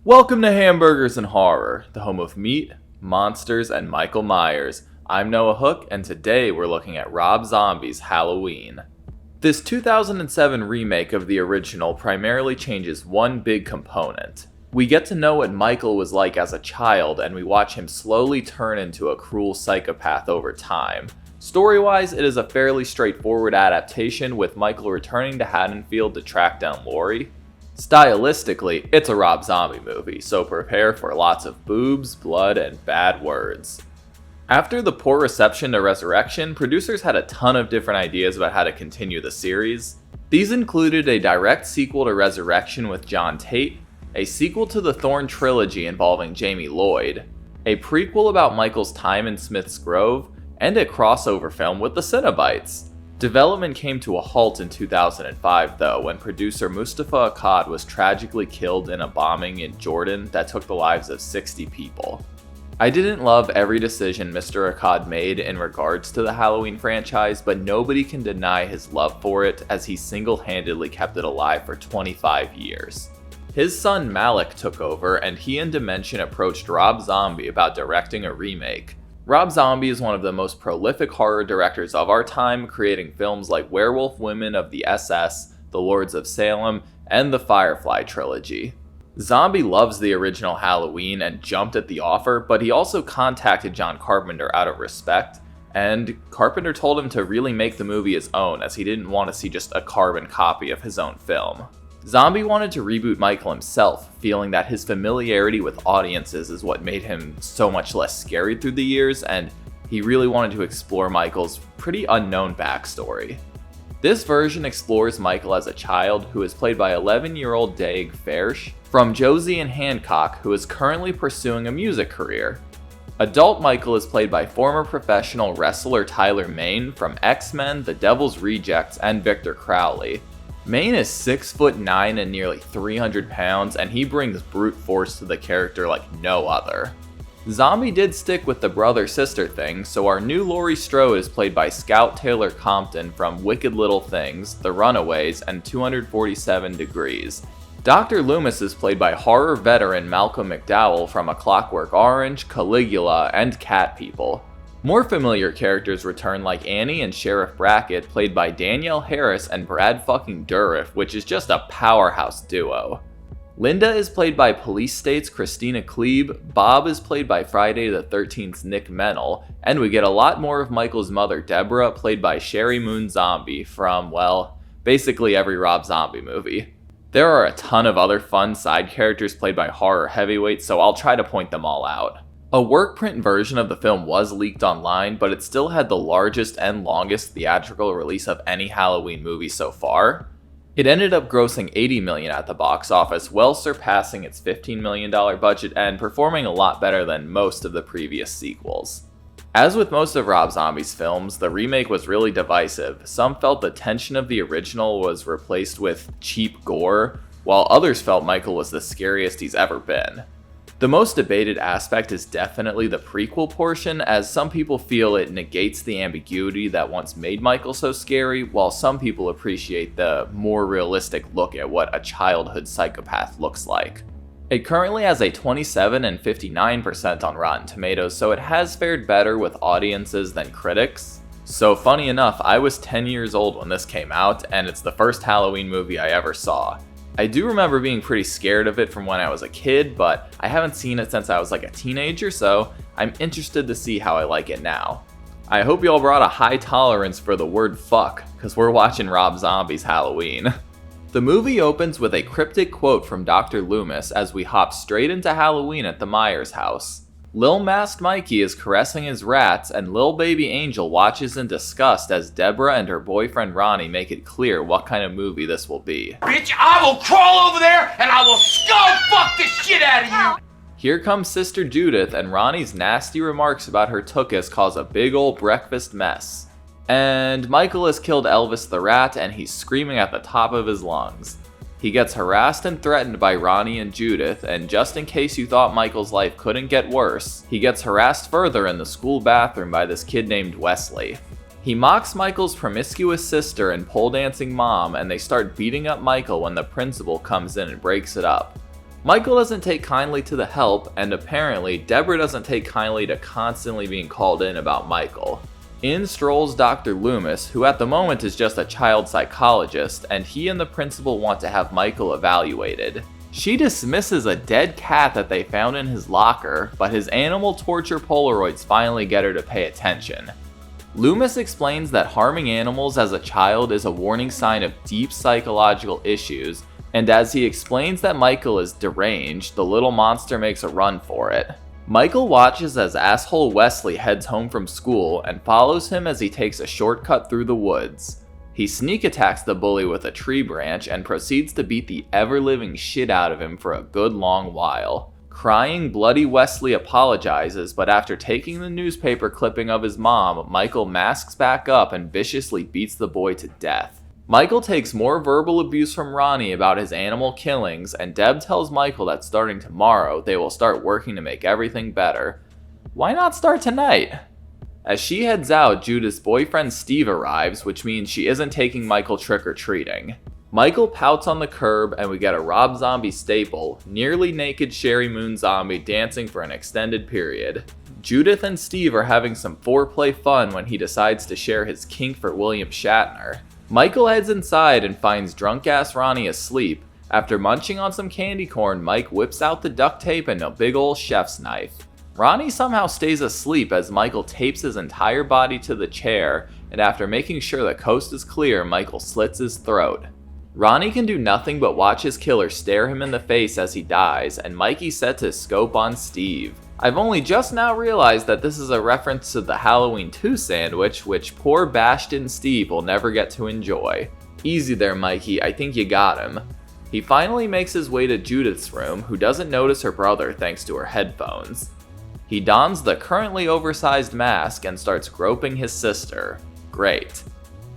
Welcome to Hamburgers and Horror, the home of meat, monsters, and Michael Myers. I'm Noah Hook, and today we're looking at Rob Zombie's Halloween. This 2007 remake of the original primarily changes one big component. We get to know what Michael was like as a child, and we watch him slowly turn into a cruel psychopath over time. Story-wise, it is a fairly straightforward adaptation, with Michael returning to Haddonfield to track down Laurie. Stylistically, it's a Rob Zombie movie, so prepare for lots of boobs, blood, and bad words. After the poor reception to Resurrection, producers had a ton of different ideas about how to continue the series. These included a direct sequel to Resurrection with John Tate, a sequel to the Thorn trilogy involving Jamie Lloyd, a prequel about Michael's time in Smith's Grove, and a crossover film with the Cenobites. Development came to a halt in 2005 though, when producer Mustafa Akkad was tragically killed in a bombing in Jordan that took the lives of 60 people. I didn't love every decision Mr. Akkad made in regards to the Halloween franchise, but nobody can deny his love for it, as he single-handedly kept it alive for 25 years. His son Malik took over, and he and Dimension approached Rob Zombie about directing a remake. Rob Zombie is one of the most prolific horror directors of our time, creating films like Werewolf Women of the SS, The Lords of Salem, and the Firefly trilogy. Zombie loves the original Halloween and jumped at the offer, but he also contacted John Carpenter out of respect, and Carpenter told him to really make the movie his own, as he didn't want to see just a carbon copy of his own film. Zombie wanted to reboot Michael himself, feeling that his familiarity with audiences is what made him so much less scary through the years, and he really wanted to explore Michael's pretty unknown backstory. This version explores Michael as a child, who is played by 11-year-old Daeg Faerch, from Josie and Hancock, who is currently pursuing a music career. Adult Michael is played by former professional wrestler Tyler Mane from X-Men, The Devil's Rejects, and Victor Crowley. Mane is 6'9" and nearly 300 pounds, and he brings brute force to the character like no other. Zombie did stick with the brother-sister thing, so our new Laurie Strode is played by Scout Taylor Compton from Wicked Little Things, The Runaways, and 247 Degrees. Dr. Loomis is played by horror veteran Malcolm McDowell from A Clockwork Orange, Caligula, and Cat People. More familiar characters return, like Annie and Sheriff Brackett, played by Danielle Harris and Brad fucking Dourif, which is just a powerhouse duo. Linda is played by Police State's Christina Klebe, Bob is played by Friday the 13th's Nick Mennel, and we get a lot more of Michael's mother Deborah, played by Sherry Moon Zombie from, well, basically every Rob Zombie movie. There are a ton of other fun side characters played by horror heavyweights, so I'll try to point them all out. A work print version of the film was leaked online, but it still had the largest and longest theatrical release of any Halloween movie so far. It ended up grossing $80 million at the box office, well surpassing its $15 million budget and performing a lot better than most of the previous sequels. As with most of Rob Zombie's films, the remake was really divisive. Some felt the tension of the original was replaced with cheap gore, while others felt Michael was the scariest he's ever been. The most debated aspect is definitely the prequel portion, as some people feel it negates the ambiguity that once made Michael so scary, while some people appreciate the more realistic look at what a childhood psychopath looks like. It currently has a 27 and 59% on Rotten Tomatoes, so it has fared better with audiences than critics. So funny enough, I was 10 years old when this came out, and it's the first Halloween movie I ever saw. I do remember being pretty scared of it from when I was a kid, but I haven't seen it since I was like a teenager, so I'm interested to see how I like it now. I hope y'all brought a high tolerance for the word fuck, cause we're watching Rob Zombie's Halloween. The movie opens with a cryptic quote from Dr. Loomis as we hop straight into Halloween at the Myers house. Lil Masked Mikey is caressing his rats, and Lil Baby Angel watches in disgust as Deborah and her boyfriend Ronnie make it clear what kind of movie this will be. Bitch, I will crawl over there and I will skull fuck the shit out of you! Here comes Sister Judith, and Ronnie's nasty remarks about her tuchus cause a big ol' breakfast mess. And Michael has killed Elvis the rat, and he's screaming at the top of his lungs. He gets harassed and threatened by Ronnie and Judith, and just in case you thought Michael's life couldn't get worse, he gets harassed further in the school bathroom by this kid named Wesley. He mocks Michael's promiscuous sister and pole dancing mom, and they start beating up Michael when the principal comes in and breaks it up. Michael doesn't take kindly to the help, and apparently, Deborah doesn't take kindly to constantly being called in about Michael. In strolls Dr. Loomis, who at the moment is just a child psychologist, and he and the principal want to have Michael evaluated. She dismisses a dead cat that they found in his locker, but his animal torture Polaroids finally get her to pay attention. Loomis explains that harming animals as a child is a warning sign of deep psychological issues, and as he explains that Michael is deranged, the little monster makes a run for it. Michael watches as asshole Wesley heads home from school and follows him as he takes a shortcut through the woods. He sneak attacks the bully with a tree branch and proceeds to beat the ever-living shit out of him for a good long while. Crying, bloody Wesley apologizes, but after taking the newspaper clipping of his mom, Michael masks back up and viciously beats the boy to death. Michael takes more verbal abuse from Ronnie about his animal killings, and Deb tells Michael that starting tomorrow, they will start working to make everything better. Why not start tonight? As she heads out, Judith's boyfriend Steve arrives, which means she isn't taking Michael trick-or-treating. Michael pouts on the curb, and we get a Rob Zombie staple, nearly naked Sherry Moon Zombie dancing for an extended period. Judith and Steve are having some foreplay fun when he decides to share his kink for William Shatner. Michael heads inside and finds drunk-ass Ronnie asleep. After munching on some candy corn, Mike whips out the duct tape and a big ol' chef's knife. Ronnie somehow stays asleep as Michael tapes his entire body to the chair, and after making sure the coast is clear, Michael slits his throat. Ronnie can do nothing but watch his killer stare him in the face as he dies, and Mikey sets his scope on Steve. I've only just now realized that this is a reference to the Halloween 2 sandwich, which poor bashed-in Steve will never get to enjoy. Easy there, Mikey, I think you got him. He finally makes his way to Judith's room, who doesn't notice her brother thanks to her headphones. He dons the currently oversized mask and starts groping his sister. Great.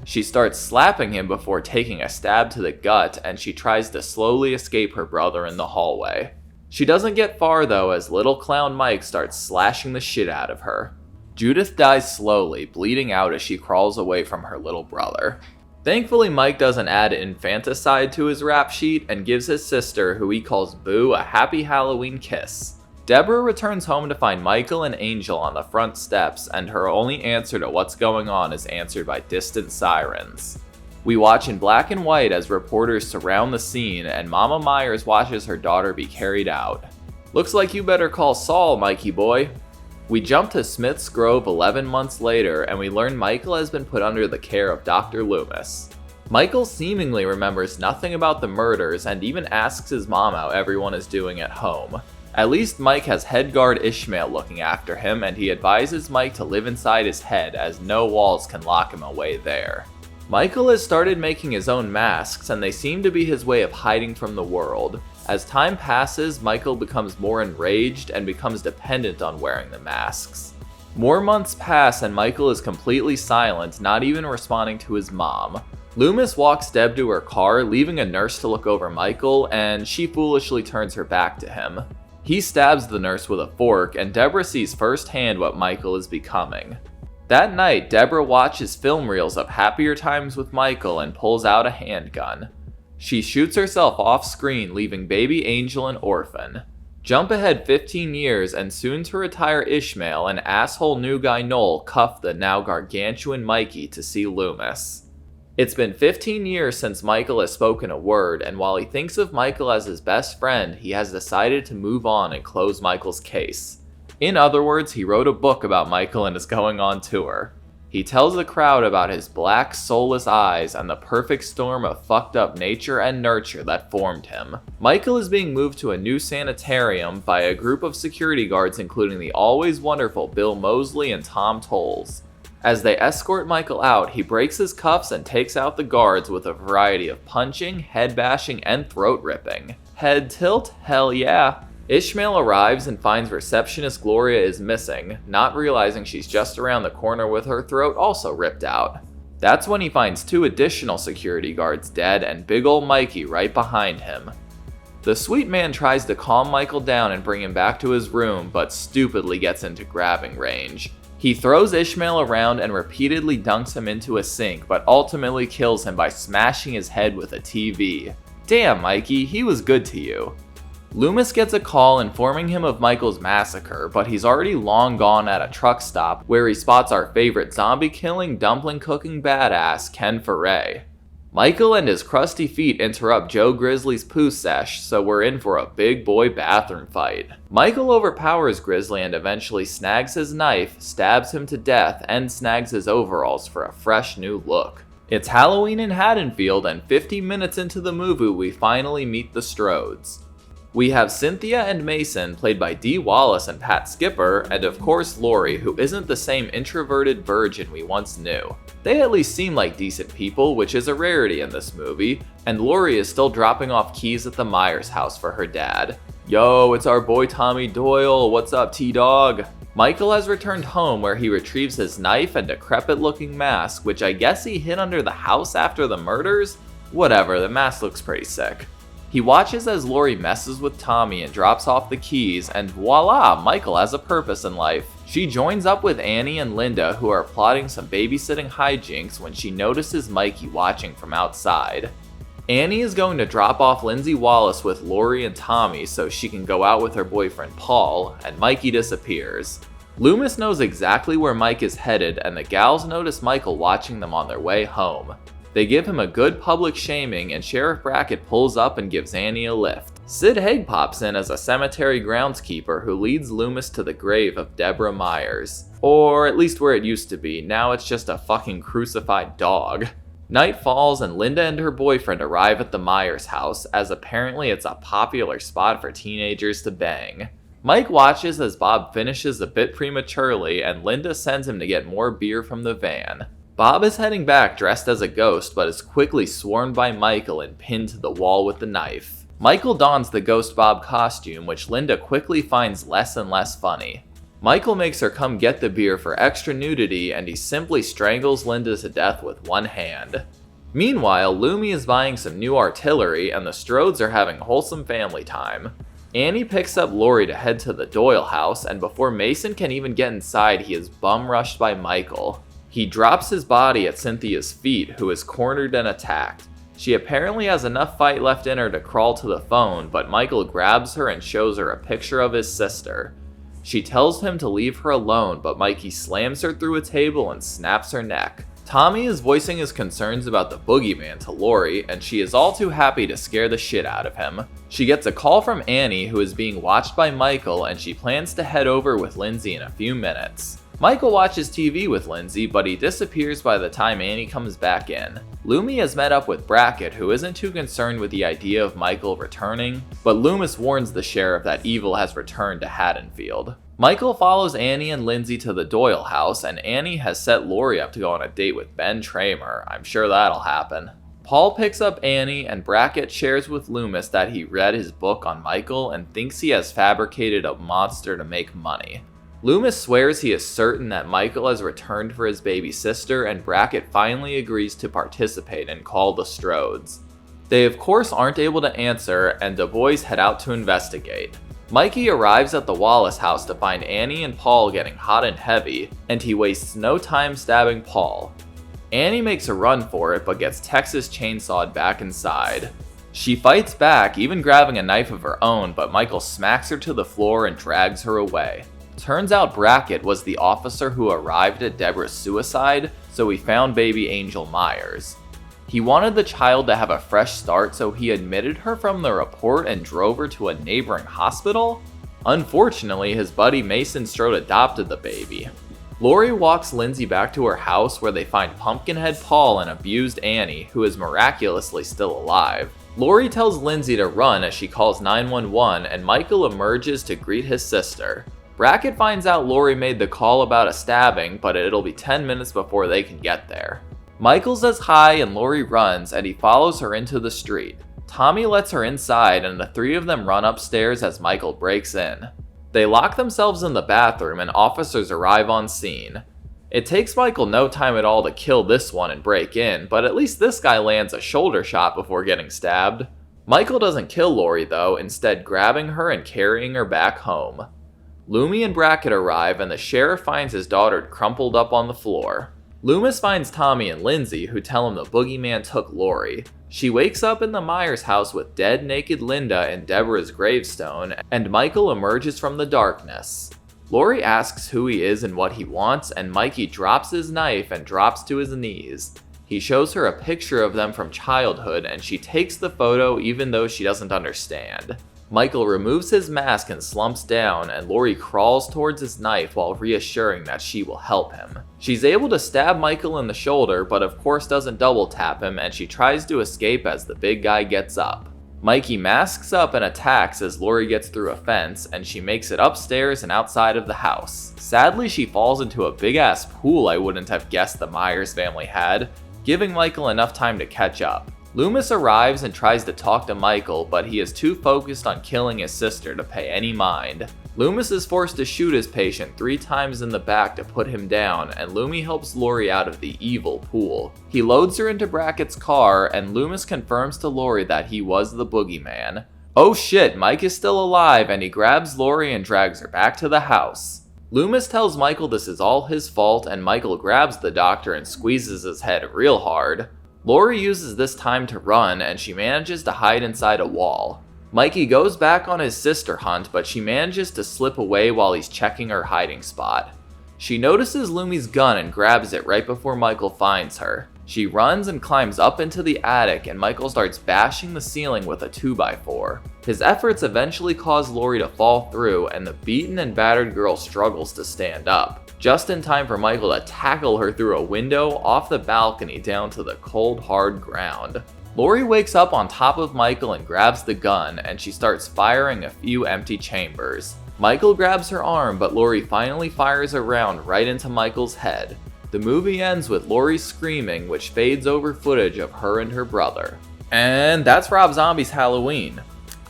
She starts slapping him before taking a stab to the gut, and she tries to slowly escape her brother in the hallway. She doesn't get far though, as little clown Mike starts slashing the shit out of her. Judith dies slowly, bleeding out as she crawls away from her little brother. Thankfully, Mike doesn't add infanticide to his rap sheet and gives his sister, who he calls Boo, a happy Halloween kiss. Deborah returns home to find Michael and Angel on the front steps, and her only answer to what's going on is answered by distant sirens. We watch in black and white as reporters surround the scene, and Mama Myers watches her daughter be carried out. Looks like you better call Saul, Mikey boy. We jump to Smith's Grove 11 months later, and we learn Michael has been put under the care of Dr. Loomis. Michael seemingly remembers nothing about the murders and even asks his mom how everyone is doing at home. At least Mike has head guard Ishmael looking after him, and he advises Mike to live inside his head as no walls can lock him away there. Michael has started making his own masks, and they seem to be his way of hiding from the world. As time passes, Michael becomes more enraged and becomes dependent on wearing the masks. More months pass and Michael is completely silent, not even responding to his mom. Loomis walks Deb to her car, leaving a nurse to look over Michael, and she foolishly turns her back to him. He stabs the nurse with a fork, and Deborah sees firsthand what Michael is becoming. That night, Deborah watches film reels of happier times with Michael and pulls out a handgun. She shoots herself off screen, leaving baby Angel an orphan. Jump ahead 15 years, and soon to retire Ishmael, an asshole new guy Noel cuffed the now gargantuan Mikey to see Loomis. It's been 15 years since Michael has spoken a word, and while he thinks of Michael as his best friend, he has decided to move on and close Michael's case. In other words, he wrote a book about Michael and is going on tour. He tells the crowd about his black, soulless eyes and the perfect storm of fucked up nature and nurture that formed him. Michael is being moved to a new sanitarium by a group of security guards, including the always wonderful Bill Moseley and Tom Tolles. As they escort Michael out, he breaks his cuffs and takes out the guards with a variety of punching, head bashing, and throat ripping. Head tilt? Hell yeah. Ishmael arrives and finds receptionist Gloria is missing, not realizing she's just around the corner with her throat also ripped out. That's when he finds 2 additional security guards dead and big ol' Mikey right behind him. The sweet man tries to calm Michael down and bring him back to his room, but stupidly gets into grabbing range. He throws Ishmael around and repeatedly dunks him into a sink, but ultimately kills him by smashing his head with a TV. Damn, Mikey, he was good to you. Loomis gets a call informing him of Michael's massacre, but he's already long gone at a truck stop where he spots our favorite zombie-killing, dumpling-cooking badass, Ken Foray. Michael and his crusty feet interrupt Joe Grizzly's poo sesh, so we're in for a big boy bathroom fight. Michael overpowers Grizzly and eventually snags his knife, stabs him to death, and snags his overalls for a fresh new look. It's Halloween in Haddonfield, and 50 minutes into the movie we finally meet the Strodes. We have Cynthia and Mason, played by Dee Wallace and Pat Skipper, and of course Laurie, who isn't the same introverted virgin we once knew. They at least seem like decent people, which is a rarity in this movie, and Laurie is still dropping off keys at the Myers house for her dad. Yo, it's our boy Tommy Doyle, what's up T-Dog? Michael has returned home where he retrieves his knife and decrepit looking mask, which I guess he hid under the house after the murders? Whatever, the mask looks pretty sick. He watches as Laurie messes with Tommy and drops off the keys, and voila, Michael has a purpose in life. She joins up with Annie and Linda, who are plotting some babysitting hijinks when she notices Mikey watching from outside. Annie is going to drop off Lindsay Wallace with Laurie and Tommy so she can go out with her boyfriend Paul, and Mikey disappears. Loomis knows exactly where Mike is headed, and the gals notice Michael watching them on their way home. They give him a good public shaming, and Sheriff Brackett pulls up and gives Annie a lift. Sid Haig pops in as a cemetery groundskeeper who leads Loomis to the grave of Deborah Myers. Or at least where it used to be, now it's just a fucking crucified dog. Night falls and Linda and her boyfriend arrive at the Myers house, as apparently it's a popular spot for teenagers to bang. Mike watches as Bob finishes a bit prematurely, and Linda sends him to get more beer from the van. Bob is heading back dressed as a ghost, but is quickly swarmed by Michael and pinned to the wall with the knife. Michael dons the Ghost Bob costume, which Linda quickly finds less and less funny. Michael makes her come get the beer for extra nudity, and he simply strangles Linda to death with one hand. Meanwhile, Loomy is buying some new artillery, and the Strodes are having wholesome family time. Annie picks up Laurie to head to the Doyle house, and before Mason can even get inside, he is bum-rushed by Michael. He drops his body at Cynthia's feet, who is cornered and attacked. She apparently has enough fight left in her to crawl to the phone, but Michael grabs her and shows her a picture of his sister. She tells him to leave her alone, but Mikey slams her through a table and snaps her neck. Tommy is voicing his concerns about the boogeyman to Laurie, and she is all too happy to scare the shit out of him. She gets a call from Annie, who is being watched by Michael, and she plans to head over with Lindsay in a few minutes. Michael watches TV with Lindsay, but he disappears by the time Annie comes back in. Loomy has met up with Brackett, who isn't too concerned with the idea of Michael returning, but Loomis warns the sheriff that evil has returned to Haddonfield. Michael follows Annie and Lindsay to the Doyle house, and Annie has set Laurie up to go on a date with Ben Tramer. I'm sure that'll happen. Paul picks up Annie, and Brackett shares with Loomis that he read his book on Michael and thinks he has fabricated a monster to make money. Loomis swears he is certain that Michael has returned for his baby sister, and Brackett finally agrees to participate and call the Strodes. They of course aren't able to answer, and the boys head out to investigate. Mikey arrives at the Wallace house to find Annie and Paul getting hot and heavy, and he wastes no time stabbing Paul. Annie makes a run for it, but gets Texas chainsawed back inside. She fights back, even grabbing a knife of her own, but Michael smacks her to the floor and drags her away. Turns out Brackett was the officer who arrived at Deborah's suicide, so he found baby Angel Myers. He wanted the child to have a fresh start, so he admitted her from the report and drove her to a neighboring hospital? Unfortunately, his buddy Mason Strode adopted the baby. Laurie walks Lindsay back to her house, where they find Pumpkinhead Paul and abused Annie, who is miraculously still alive. Laurie tells Lindsay to run as she calls 911, and Michael emerges to greet his sister. Brackett finds out Laurie made the call about a stabbing, but it'll be 10 minutes before they can get there. Michael says hi and Laurie runs, and he follows her into the street. Tommy lets her inside, and the three of them run upstairs as Michael breaks in. They lock themselves in the bathroom, and officers arrive on scene. It takes Michael no time at all to kill this one and break in, but at least this guy lands a shoulder shot before getting stabbed. Michael doesn't kill Laurie though, instead grabbing her and carrying her back home. Loomy and Brackett arrive, and the sheriff finds his daughter crumpled up on the floor. Loomis finds Tommy and Lindsay, who tell him the boogeyman took Laurie. She wakes up in the Myers house with dead naked Linda in Deborah's gravestone, and Michael emerges from the darkness. Laurie asks who he is and what he wants, and Mikey drops his knife and drops to his knees. He shows her a picture of them from childhood, and she takes the photo even though she doesn't understand. Michael removes his mask and slumps down, and Laurie crawls towards his knife while reassuring that she will help him. She's able to stab Michael in the shoulder, but of course doesn't double tap him, and she tries to escape as the big guy gets up. Mikey masks up and attacks as Laurie gets through a fence, and she makes it upstairs and outside of the house. Sadly, she falls into a big ass pool I wouldn't have guessed the Myers family had, giving Michael enough time to catch up. Loomis arrives and tries to talk to Michael, but he is too focused on killing his sister to pay any mind. Loomis is forced to shoot his patient 3 times in the back to put him down, and Loomis helps Laurie out of the evil pool. He loads her into Brackett's car, and Loomis confirms to Laurie that he was the boogeyman. Oh shit, Mike is still alive, and he grabs Laurie and drags her back to the house. Loomis tells Michael this is all his fault, and Michael grabs the doctor and squeezes his head real hard. Laurie uses this time to run, and she manages to hide inside a wall. Mikey goes back on his sister hunt, but she manages to slip away while he's checking her hiding spot. She notices Loomis' gun and grabs it right before Michael finds her. She runs and climbs up into the attic, and Michael starts bashing the ceiling with a 2x4. His efforts eventually cause Laurie to fall through, and the beaten and battered girl struggles to stand up, just in time for Michael to tackle her through a window off the balcony down to the cold, hard ground. Laurie wakes up on top of Michael and grabs the gun, and she starts firing a few empty chambers. Michael grabs her arm, but Laurie finally fires a round right into Michael's head. The movie ends with Laurie screaming, which fades over footage of her and her brother. And that's Rob Zombie's Halloween.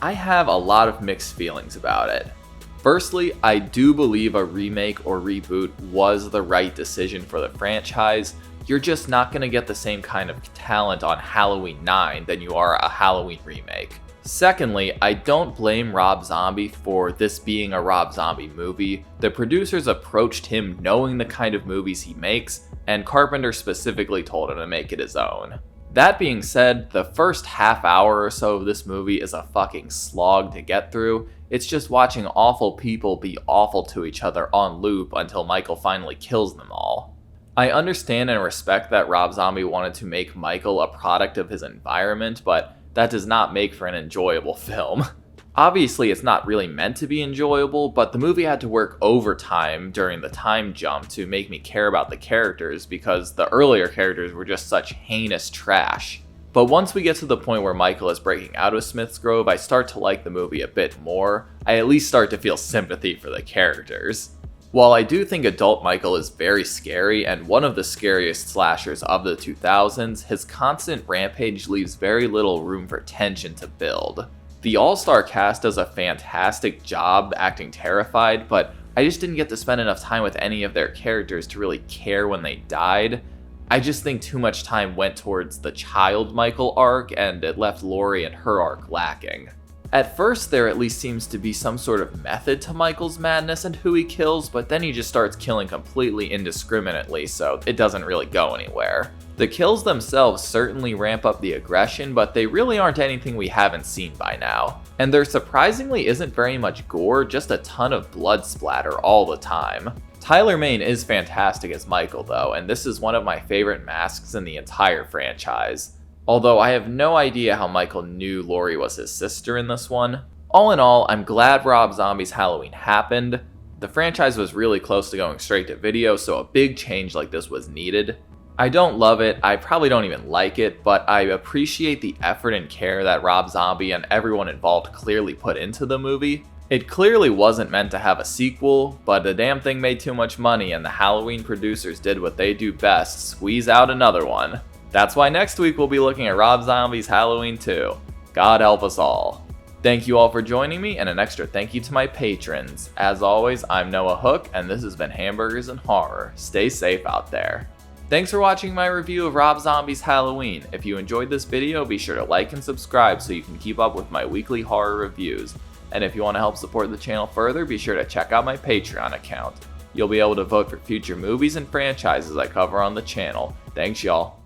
I have a lot of mixed feelings about it. Firstly, I do believe a remake or reboot was the right decision for the franchise. You're just not going to get the same kind of talent on Halloween 9 than you are a Halloween remake. Secondly, I don't blame Rob Zombie for this being a Rob Zombie movie. The producers approached him knowing the kind of movies he makes, and Carpenter specifically told him to make it his own. That being said, the first half hour or so of this movie is a fucking slog to get through. It's just watching awful people be awful to each other on loop until Michael finally kills them all. I understand and respect that Rob Zombie wanted to make Michael a product of his environment, but that does not make for an enjoyable film. Obviously, it's not really meant to be enjoyable, but the movie had to work overtime during the time jump to make me care about the characters because the earlier characters were just such heinous trash. But once we get to the point where Michael is breaking out of Smith's Grove, I start to like the movie a bit more. I at least start to feel sympathy for the characters. While I do think adult Michael is very scary and one of the scariest slashers of the 2000s, his constant rampage leaves very little room for tension to build. The all-star cast does a fantastic job acting terrified, but I just didn't get to spend enough time with any of their characters to really care when they died. I just think too much time went towards the child Michael arc, and it left Laurie and her arc lacking. At first, there at least seems to be some sort of method to Michael's madness and who he kills, but then he just starts killing completely indiscriminately, so it doesn't really go anywhere. The kills themselves certainly ramp up the aggression, but they really aren't anything we haven't seen by now. And there surprisingly isn't very much gore, just a ton of blood splatter all the time. Tyler Mane is fantastic as Michael though, and this is one of my favorite masks in the entire franchise. Although I have no idea how Michael knew Laurie was his sister in this one. All in all, I'm glad Rob Zombie's Halloween happened. The franchise was really close to going straight to video, so a big change like this was needed. I don't love it, I probably don't even like it, but I appreciate the effort and care that Rob Zombie and everyone involved clearly put into the movie. It clearly wasn't meant to have a sequel, but the damn thing made too much money and the Halloween producers did what they do best, squeeze out another one. That's why next week we'll be looking at Rob Zombie's Halloween 2. God help us all. Thank you all for joining me, and an extra thank you to my patrons. As always, I'm Noah Hook, and this has been Hamburgers and Horror. Stay safe out there. Thanks for watching my review of Rob Zombie's Halloween. If you enjoyed this video, be sure to like and subscribe so you can keep up with my weekly horror reviews. And if you want to help support the channel further, be sure to check out my Patreon account. You'll be able to vote for future movies and franchises I cover on the channel. Thanks y'all.